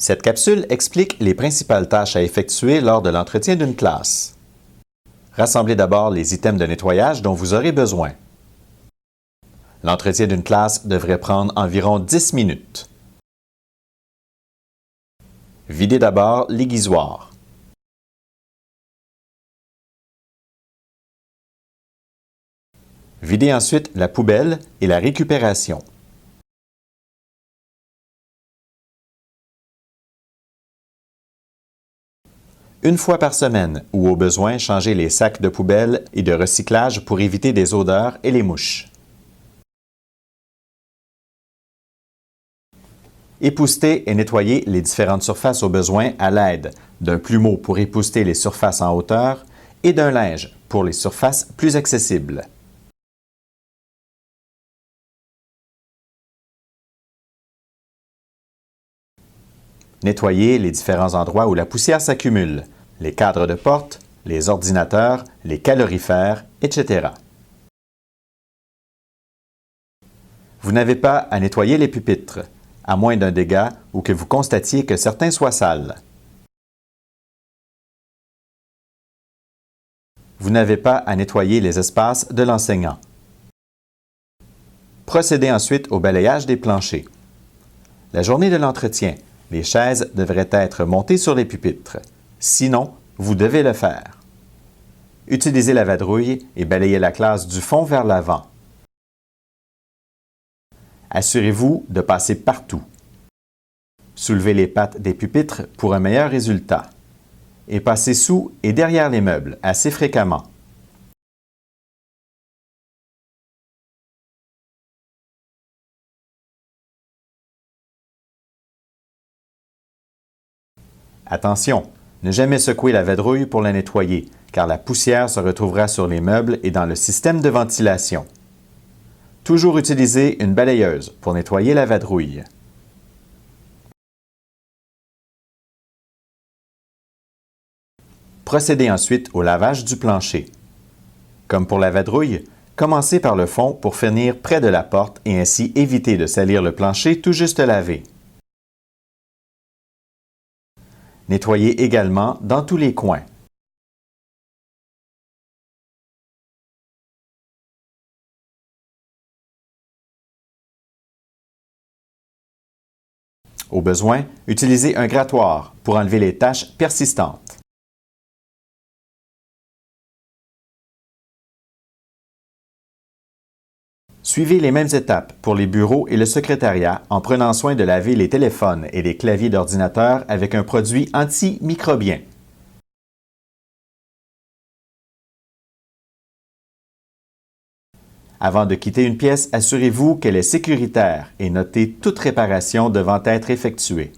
Cette capsule explique les principales tâches à effectuer lors de l'entretien d'une classe. Rassemblez d'abord les items de nettoyage dont vous aurez besoin. L'entretien d'une classe devrait prendre environ 10 minutes. Videz d'abord l'aiguisoir. Videz ensuite la poubelle et la récupération. Une fois par semaine ou au besoin, changez les sacs de poubelle et de recyclage pour éviter des odeurs et les mouches. Époustez et nettoyez les différentes surfaces au besoin à l'aide d'un plumeau pour épouster les surfaces en hauteur et d'un linge pour les surfaces plus accessibles. Nettoyez les différents endroits où la poussière s'accumule, les cadres de porte, les ordinateurs, les calorifères, etc. Vous n'avez pas à nettoyer les pupitres, à moins d'un dégât ou que vous constatiez que certains soient sales. Vous n'avez pas à nettoyer les espaces de l'enseignant. Procédez ensuite au balayage des planchers. La journée de l'entretien, les chaises devraient être montées sur les pupitres. Sinon, vous devez le faire. Utilisez la vadrouille et balayez la classe du fond vers l'avant. Assurez-vous de passer partout. Soulevez les pattes des pupitres pour un meilleur résultat. Et passez sous et derrière les meubles assez fréquemment. Attention, ne jamais secouer la vadrouille pour la nettoyer, car la poussière se retrouvera sur les meubles et dans le système de ventilation. Toujours utiliser une balayeuse pour nettoyer la vadrouille. Procédez ensuite au lavage du plancher. Comme pour la vadrouille, commencez par le fond pour finir près de la porte et ainsi éviter de salir le plancher tout juste lavé. Nettoyez également dans tous les coins. Au besoin, utilisez un grattoir pour enlever les taches persistantes. Suivez les mêmes étapes pour les bureaux et le secrétariat en prenant soin de laver les téléphones et les claviers d'ordinateur avec un produit antimicrobien. Avant de quitter une pièce, assurez-vous qu'elle est sécuritaire et notez toute réparation devant être effectuée.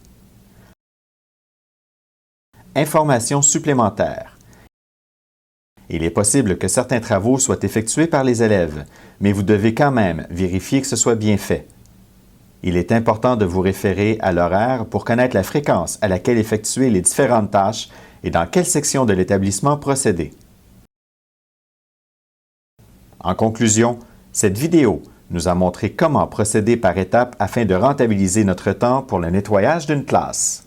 Informations supplémentaires. Il est possible que certains travaux soient effectués par les élèves, mais vous devez quand même vérifier que ce soit bien fait. Il est important de vous référer à l'horaire pour connaître la fréquence à laquelle effectuer les différentes tâches et dans quelle section de l'établissement procéder. En conclusion, cette vidéo nous a montré comment procéder par étapes afin de rentabiliser notre temps pour le nettoyage d'une classe.